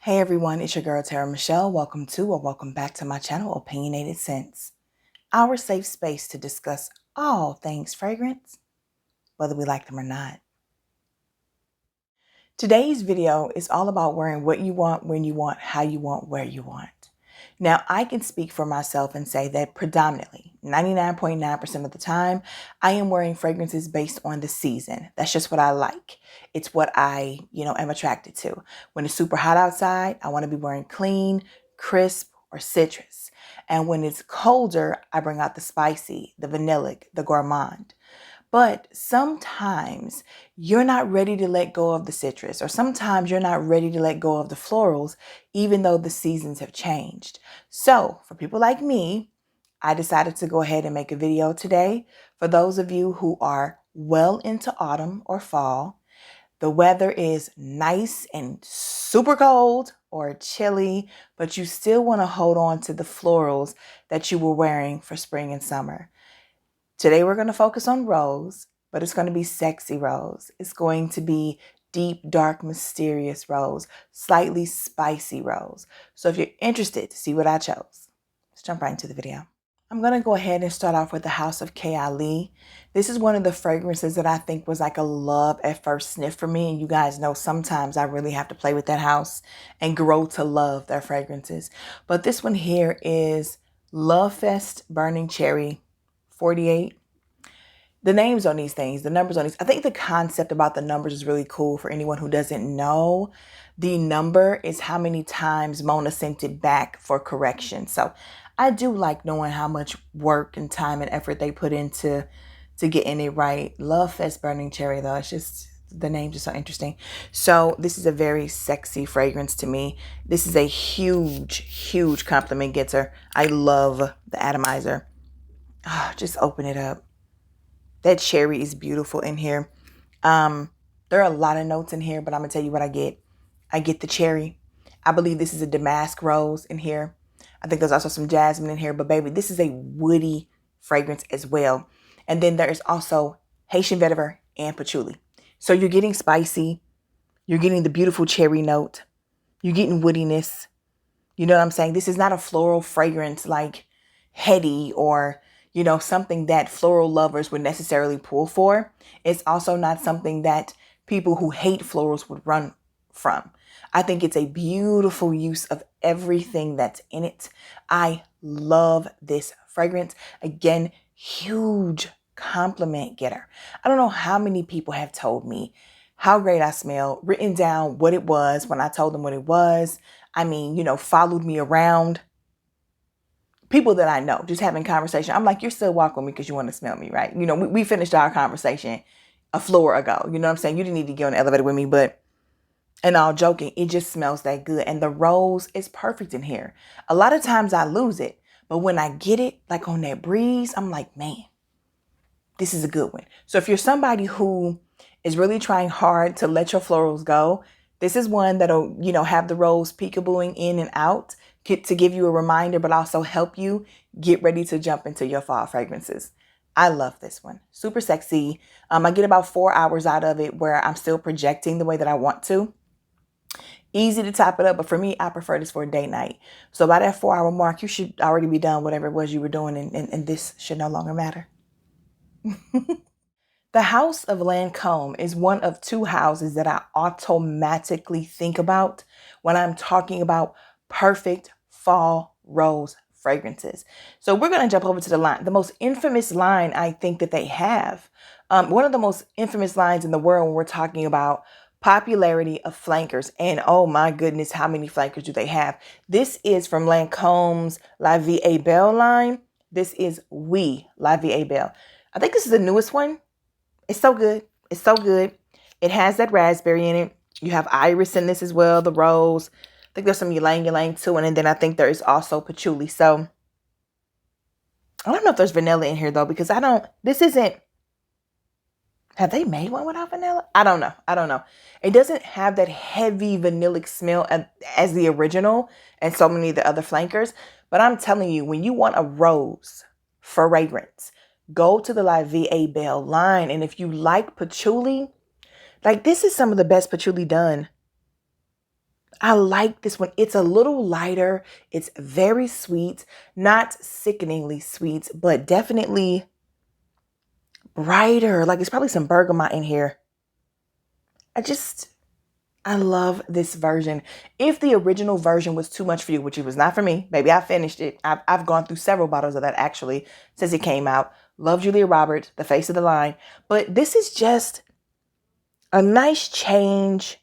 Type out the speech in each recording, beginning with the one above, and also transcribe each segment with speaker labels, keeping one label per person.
Speaker 1: Hey everyone, it's your girl TeraMichelle. Welcome to or welcome back to my channel, Opinionated Scents, our safe space to discuss all things fragrance, whether we like them or not. Today's video is all about wearing what you want, when you want, how you want, where you want. Now, I can speak for myself and say that predominantly, 99.9% of the time, I am wearing fragrances based on the season. That's just what I like. It's what I, am attracted to. When it's super hot outside, I want to be wearing clean, crisp, or citrus. And when it's colder, I bring out the spicy, the vanillic, the gourmand. But sometimes you're not ready to let go of the citrus, or sometimes you're not ready to let go of the florals, even though the seasons have changed. So for people like me, I decided to go ahead and make a video today. For those of you who are well into autumn or fall, the weather is nice and super cold or chilly, but you still want to hold on to the florals that you were wearing for spring and summer. Today we're going to focus on rose, but it's going to be sexy rose. It's going to be deep, dark, mysterious rose, slightly spicy rose. So if you're interested to see what I chose, let's jump right into the video. I'm going to go ahead and start off with the House of K. This is one of the fragrances that I think was like a love at first sniff for me. And you guys know sometimes I really have to play with that house and grow to love their fragrances. But this one here is Love Fest Burning Cherry 48. The names on these things, the numbers on these, I think the concept about the numbers is really cool for anyone who doesn't know. The number is how many times Mona sent it back for correction. So I do like knowing how much work and time and effort they put into getting it right. Love Fest Burning Cherry, though, it's just, the names are so interesting. So this is a very sexy fragrance to me. This is a huge, huge compliment getter. I love the atomizer. Oh, just open it up. That cherry is beautiful in here. There are a lot of notes in here, but I'm going to tell you what I get. I get the cherry. I believe this is a damask rose in here. I think there's also some jasmine in here, but baby, this is a woody fragrance as well. And then there is also Haitian vetiver and patchouli. So you're getting spicy. You're getting the beautiful cherry note. You're getting woodiness. You know what I'm saying? This is not a floral fragrance like heady or, something that floral lovers would necessarily pull for. It's also not something that people who hate florals would run from. I think it's a beautiful use of everything that's in it. I love this fragrance. Again, huge compliment getter. I don't know how many people have told me how great I smell, written down what it was when I told them what it was. I mean, followed me around. People that I know, just having conversation. I'm like, you're still walking with me because you want to smell me, right? We finished our conversation a floor ago. You know what I'm saying? You didn't need to get on the elevator with me, but, and all joking, it just smells that good. And the rose is perfect in here. A lot of times I lose it, but when I get it, like on that breeze, I'm like, man, this is a good one. So if you're somebody who is really trying hard to let your florals go, this is one that'll, have the rose peekabooing in and out to give you a reminder, but also help you get ready to jump into your fall fragrances. I love this one. Super sexy. I get about 4 hours out of it where I'm still projecting the way that I want to. Easy to top it up, but for me, I prefer this for a date night. So by that 4 hour mark, you should already be done whatever it was you were doing, and this should no longer matter. The House of Lancôme is one of two houses that I automatically think about when I'm talking about perfect fall rose fragrances. So we're going to jump over to the line. The most infamous line I think that they have. One of the most infamous lines in the world when we're talking about popularity of flankers. And oh my goodness, how many flankers do they have? This is from Lancôme's Vie Bell line. This is Vie Bell. I think this is the newest one. It's so good. It's so good. It has that raspberry in it. You have iris in this as well, the rose. I think there's some ylang-ylang too. And then I think there is also patchouli. So I don't know if there's vanilla in here though, because this isn't, have they made one without vanilla? I don't know. It doesn't have that heavy vanillic smell as the original and so many of the other flankers. But I'm telling you, when you want a rose fragrance, go to the Vie Bell line. And if you like patchouli, like this is some of the best patchouli done. I like this one. It's a little lighter. It's very sweet, not sickeningly sweet, but definitely brighter. Like it's probably some bergamot in here. I love this version. If the original version was too much for you, which it was not for me, maybe I finished it. I've gone through several bottles of that actually since it came out. Love Jeulia Roberts, the face of the line. But this is just a nice change.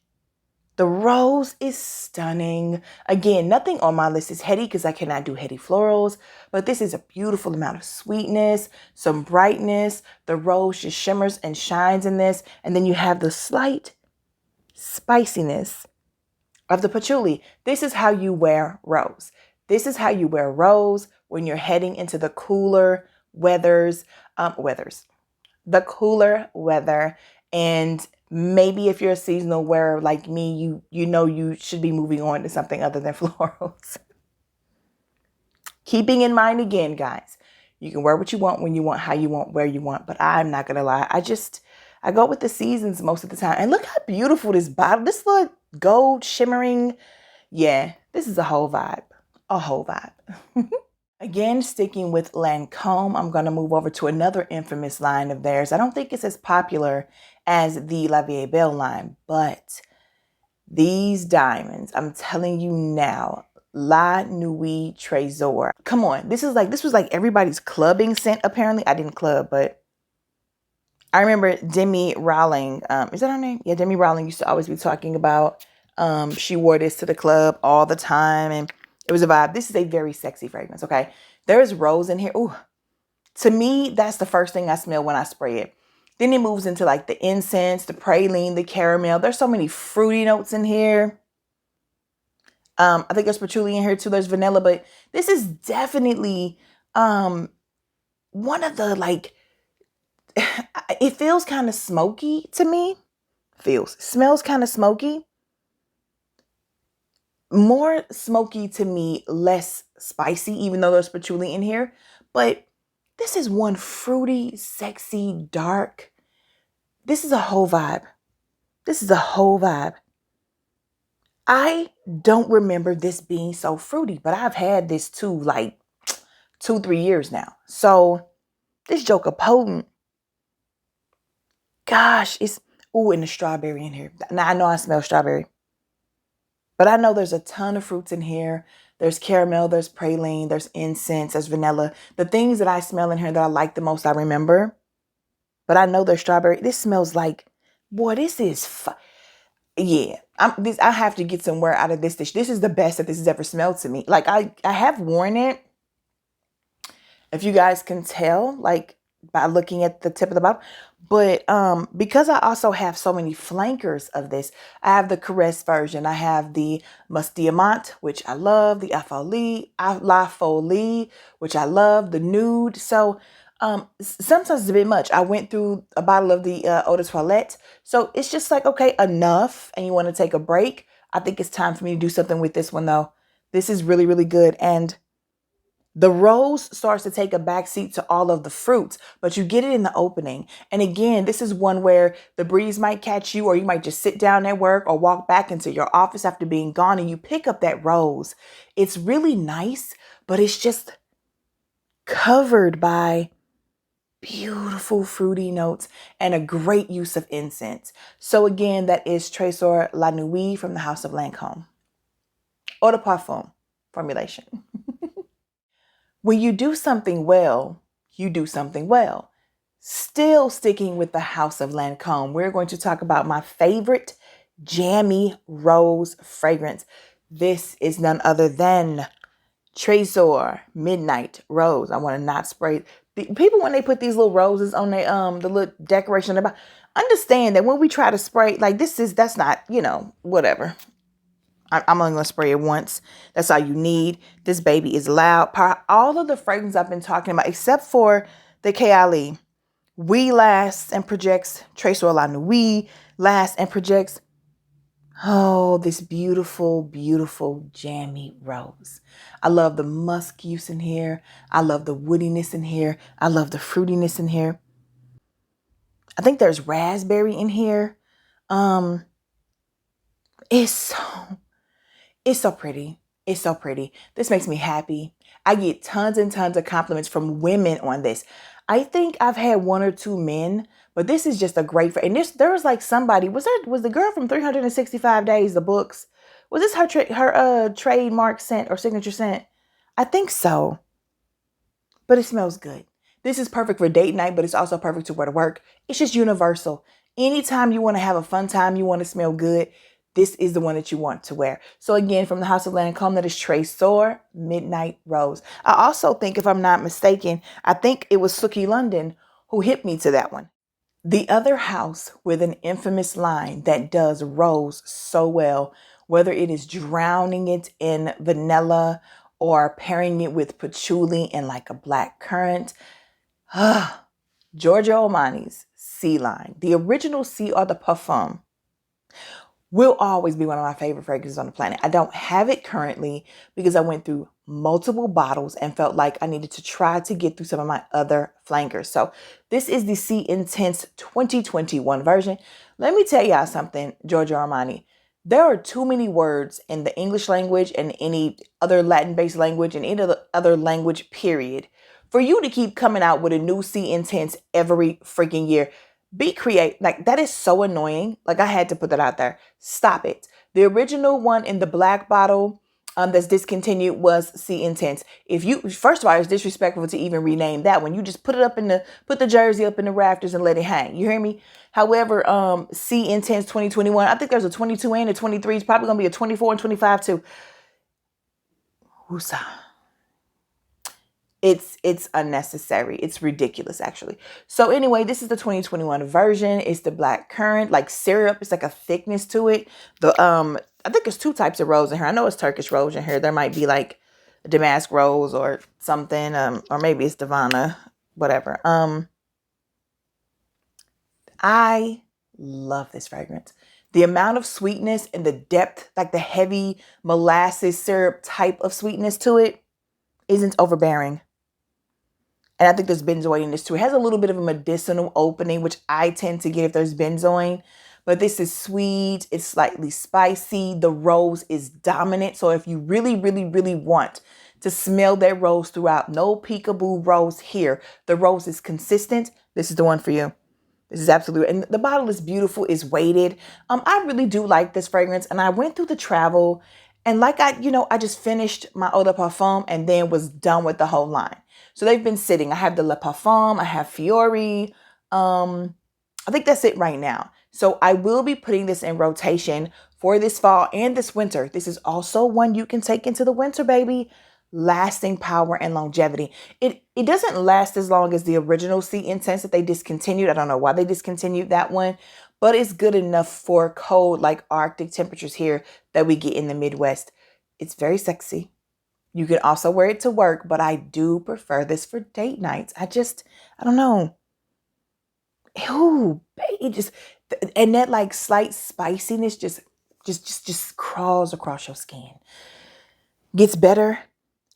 Speaker 1: The rose is stunning. Again, nothing on my list is heady because I cannot do heady florals, but this is a beautiful amount of sweetness, some brightness. The rose just shimmers and shines in this. And then you have the slight spiciness of the patchouli. This is how you wear rose. This is how you wear rose when you're heading into the cooler the cooler weather. And maybe if you're a seasonal wearer like me, you know you should be moving on to something other than florals. Keeping in mind again, guys, you can wear what you want, when you want, how you want, where you want. But I'm not going to lie. I go with the seasons most of the time. And look how beautiful this bottle, this little gold shimmering. Yeah, this is a whole vibe. A whole vibe. Again, sticking with Lancome, I'm going to move over to another infamous line of theirs. I don't think it's as popular as the Vie Bell line, but these diamonds, I'm telling you now, La Nuit Tresor. Come on, this was like everybody's clubbing scent. Apparently, I didn't club, but I remember Demi Rowling. Is that her name? Yeah, Demi Rowling used to always be talking about. She wore this to the club all the time, and it was a vibe. This is a very sexy fragrance. Okay, there is rose in here. Ooh, to me, that's the first thing I smell when I spray it. Then it moves into like the incense, the praline, the caramel. There's so many fruity notes in here. I think there's patchouli in here too. There's vanilla, but this is definitely one of the like, it feels kind of smoky to me. Smells kind of smoky. More smoky to me, less spicy, even though there's patchouli in here. But this is one fruity, sexy, dark. This is a whole vibe. This is a whole vibe. I don't remember this being so fruity, but I've had this too, like 2-3 years now. So this joker potent. Gosh, it's, ooh, and the strawberry in here. Now I know I smell strawberry, but I know there's a ton of fruits in here. There's caramel, there's praline, there's incense, there's vanilla. The things that I smell in here that I like the most, I remember. But I know there's strawberry. This smells like, boy, this is yeah. I have to get somewhere out of this dish. This is the best that this has ever smelled to me. Like I have worn it. If you guys can tell, like by looking at the tip of the bottle. But because I also have so many flankers of this, I have the Caress version. I have the Mus Diamant, which I love. The La Folie, which I love. The Nude. So sometimes it's a bit much. I went through a bottle of the Eau de Toilette. So it's just like, okay, enough. And you want to take a break. I think it's time for me to do something with this one, though. This is really, really good. And the rose starts to take a backseat to all of the fruits, but you get it in the opening. And again, this is one where the breeze might catch you, or you might just sit down at work or walk back into your office after being gone and you pick up that rose. It's really nice, but it's just covered by beautiful fruity notes and a great use of incense. So again, that is Tresor La Nuit from the House of Lancome. Eau de Parfum formulation. When you do something well, you do something well. Still sticking with the House of Lancome, we're going to talk about my favorite jammy rose fragrance. This is none other than Tresor Midnight Rose. I want to not spray. People, when they put these little roses on their the little decoration about, understand that when we try to spray, like that's not, whatever. I'm only going to spray it once. That's all you need. This baby is loud. All of the fragrances I've been talking about, except for the Kayali, We lasts and projects. Tresor La Nuit lasts and projects. Oh, this beautiful, beautiful jammy rose. I love the musk use in here. I love the woodiness in here. I love the fruitiness in here. I think there's raspberry in here. It's so... It's so pretty. It's so pretty. This makes me happy. I get tons and tons of compliments from women on this. I think I've had one or two men, but this is just a great. And there was like somebody. Was the girl from 365 Days, the books? Was this her trademark scent or signature scent? I think so. But it smells good. This is perfect for date night, but it's also perfect to wear to work. It's just universal. Anytime you want to have a fun time, you want to smell good, this is the one that you want to wear. So again, from the House of Lancôme, that is Tresor Midnight Rose. I also think, if I'm not mistaken, I think it was Suki London who hit me to that one. The other house with an infamous line that does rose so well, whether it is drowning it in vanilla or pairing it with patchouli and like a black currant. Giorgio Armani's Sea Line, the original Sea or the Perfume, will always be one of my favorite fragrances on the planet. I don't have it currently because I went through multiple bottles and felt like I needed to try to get through some of my other flankers. So this is the Sea Intense 2021 version. Let me tell y'all something, Giorgio Armani. There are too many words in the English language and any other Latin-based language and any other language, period, for you to keep coming out with a new Sea Intense every freaking year. Be creative. Like, that is so annoying. Like, I had to put that out there. Stop it. The original one in the black bottle that's discontinued was Sea Intense. If you, first of all, it's disrespectful to even rename that one. You just put the jersey up in the rafters and let it hang. You hear me? However, Sea Intense 2021, I think there's a 22 and a 23. It's probably going to be a 24 and 25 too. Woosah. It's unnecessary. It's ridiculous, actually. So anyway, this is the 2021 version. It's the black currant, like syrup. It's like a thickness to it. I think there's two types of rose in here. I know it's Turkish rose in here. There might be like a damask rose or something, or maybe it's Divana, whatever. I love this fragrance. The amount of sweetness and the depth, like the heavy molasses syrup type of sweetness to it, isn't overbearing. And I think there's benzoin in this too. It has a little bit of a medicinal opening, which I tend to get if there's benzoin. But this is sweet. It's slightly spicy. The rose is dominant. So if you really, really, really want to smell that rose throughout, no peekaboo rose here. The rose is consistent. This is the one for you. This is absolutely, and the bottle is beautiful. It's weighted. I really do like this fragrance. And I went through the travel, and like I just finished my eau de parfum and then was done with the whole line. So they've been sitting. I have the Le Parfum. I have Fiori. I think that's it right now. So I will be putting this in rotation for this fall and this winter. This is also one you can take into the winter, baby. Lasting power and longevity. It doesn't last as long as the original Sea Intense that they discontinued. I don't know why they discontinued that one, but it's good enough for cold, like Arctic temperatures here that we get in the Midwest. It's very sexy. You can also wear it to work, but I do prefer this for date nights. I don't know. Ew, babe, and that like slight spiciness just crawls across your skin. Gets better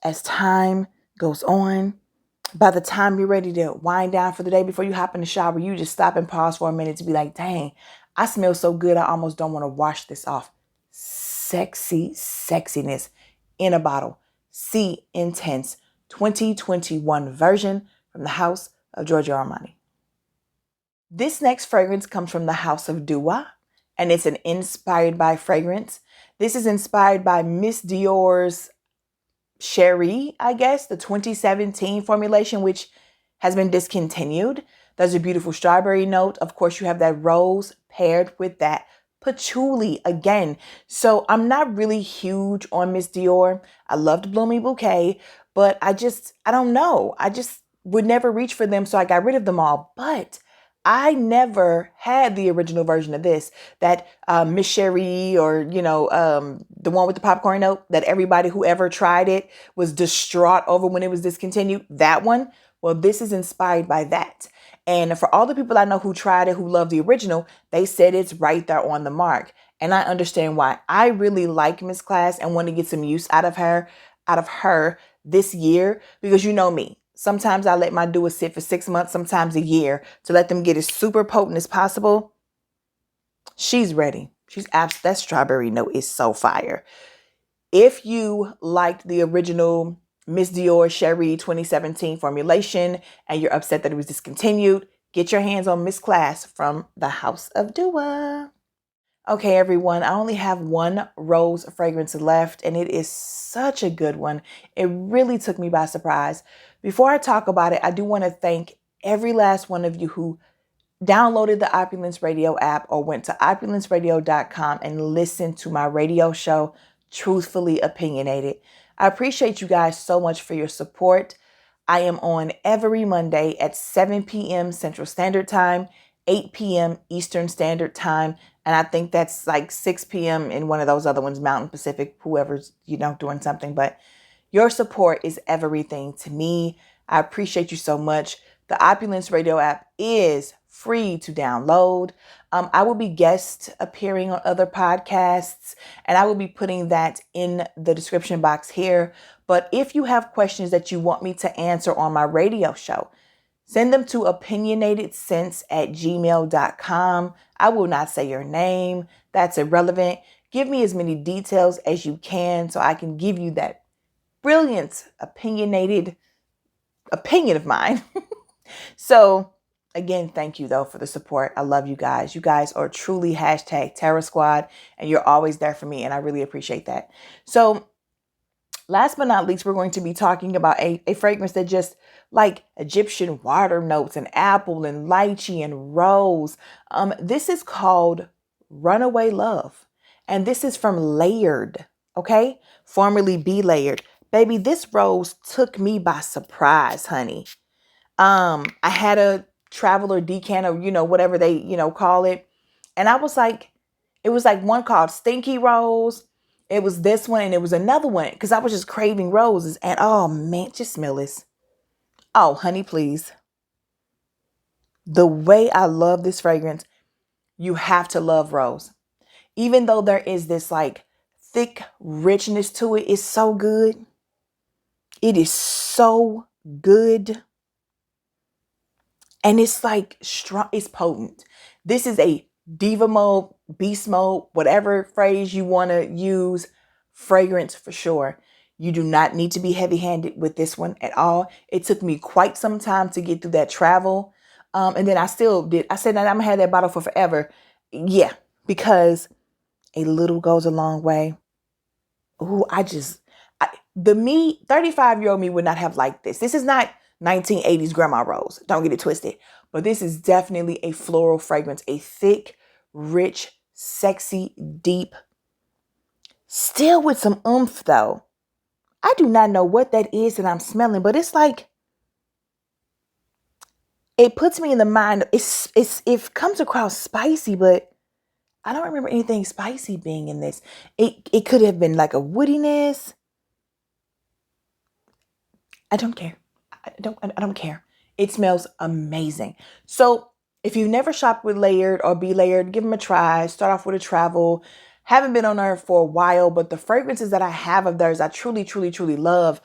Speaker 1: as time goes on. By the time you're ready to wind down for the day, before you hop in the shower, you just stop and pause for a minute to be like, dang, I smell so good. I almost don't want to wash this off. Sexy sexiness in a bottle. Sea Intense 2021 version from the House of Giorgio Armani. This next fragrance comes from the House of Dua, and it's an inspired by fragrance. This is inspired by Miss Dior's Cherie, I guess, the 2017 formulation, which has been discontinued. There's a beautiful strawberry note. Of course, you have that rose paired with that patchouli again. So I'm not really huge on Miss Dior. I loved Bloomy Bouquet, but I don't know. I just would never reach for them, so I got rid of them all. But I never had the original version of this, that Miss Cherie, or, the one with the popcorn note that everybody who ever tried it was distraught over when it was discontinued. That one, well, this is inspired by that. And for all the people I know who tried it, who love the original, they said it's right there on the mark. And I understand why. I really like Miss Class and want to get some use out of her this year, because you know me. Sometimes I let my Dua sit for 6 months, sometimes a year, to let them get as super potent as possible. She's ready. That strawberry note is so fire. If you liked the original Miss Dior Cherie 2017 formulation and you're upset that it was discontinued, get your hands on Miss Class from the House of Dua. Okay, everyone, I only have one rose fragrance left, and it is such a good one. It really took me by surprise. Before I talk about it, I do want to thank every last one of you who downloaded the Opulence Radio app or went to opulenceradio.com and listened to my radio show, Truthfully Opinionated. I appreciate you guys so much for your support. I am on every Monday at 7 p.m. Central Standard Time, 8 p.m. Eastern Standard Time, and I think that's like 6 p.m. in one of those other ones, Mountain Pacific, whoever's, doing something. But your support is everything to me. I appreciate you so much. The Opulence Radio app is free to download. I will be guest appearing on other podcasts, and I will be putting that in the description box here. But if you have questions that you want me to answer on my radio show, send them to opinionatedsense@gmail.com. I will not say your name. That's irrelevant. Give me as many details as you can so I can give you that brilliant, opinionated opinion of mine. So again, thank you though for the support. I love you guys. You guys are truly #Terra Squad, and you're always there for me, and I really appreciate that. So last but not least, we're going to be talking about a fragrance that just like Egyptian water notes and apple and lychee and rose. This is called Runaway Love, and this is from Layered, okay? Formerly Be Layered. Baby, this rose took me by surprise, honey. I had a traveler decanter, whatever they, call it. And I was like, it was like one called Stinky Rose. It was this one and it was another one because I was just craving roses. And oh man, just smell this. Oh, honey, please. The way I love this fragrance, you have to love rose. Even though there is this like thick richness to it, it's so good. It is so good. And it's like strong, it's potent. This is a diva mode, beast mode, whatever phrase you want to use, fragrance for sure. You do not need to be heavy-handed with this one at all. It took me quite some time to get through that travel. And then I still did. I said that I'm going to have that bottle for forever. Yeah, because a little goes a long way. Ooh, the me, 35-year-old me would not have liked this. This is not 1980s Grandma Rose. Don't get it twisted. But this is definitely a floral fragrance. A thick, rich, sexy, deep. Still with some oomph though. I do not know what that is that I'm smelling, but it's like, it puts me in the mind. It comes across spicy, but I don't remember anything spicy being in this. It could have been like a woodiness. I don't care. I don't care. It smells amazing. So if you've never shopped with Layered or Be Layered, give them a try. Start off with a travel. Haven't been on there for a while, but the fragrances that I have of theirs, I truly, truly, truly love.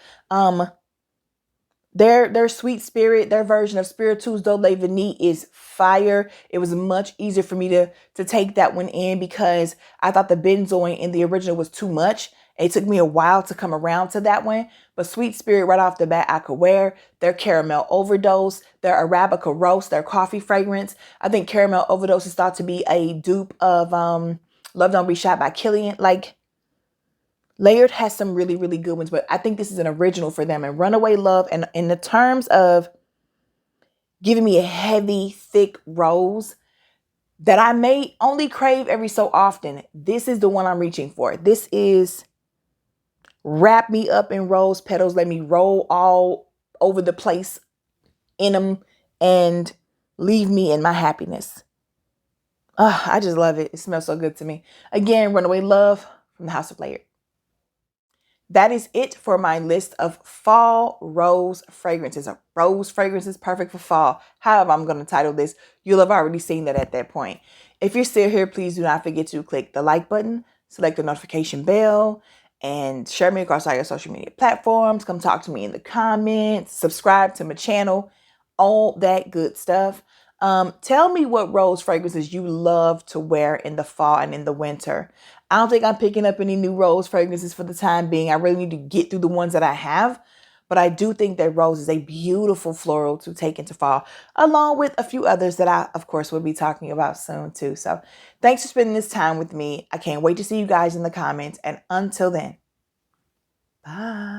Speaker 1: Their Sweet Spirit, their version of Spiritueuse D'Eau de Vanille is fire. It was much easier for me to take that one in because I thought the benzoin in the original was too much. It took me a while to come around to that one. But Sweet Spirit right off the bat, I could wear. Their Caramel Overdose, their Arabica Roast, their coffee fragrance. I think Caramel Overdose is thought to be a dupe of Love Don't Be Shot by Killian. Like, Layered has some really, really good ones, but I think this is an original for them. And Runaway Love, and in the terms of giving me a heavy, thick rose that I may only crave every so often, this is the one I'm reaching for. This is wrap me up in rose petals, let me roll all over the place in them, and leave me in my happiness. I just love it. It smells so good to me. Again, Runaway Love from the House of Layered. That is it for my list of fall rose fragrances. A rose fragrance is perfect for fall. However I'm going to title this, you'll have already seen that at that point. If you're still here, please do not forget to click the like button, select the notification bell, and share me across all your social media platforms. Come talk to me in the comments, subscribe to my channel, all that good stuff. Tell me what rose fragrances you love to wear in the fall and in the winter. I don't think I'm picking up any new rose fragrances for the time being. I really need to get through the ones that I have. But I do think that rose is a beautiful floral to take into fall, along with a few others that I, of course, will be talking about soon too. So thanks for spending this time with me. I can't wait to see you guys in the comments. And until then, bye.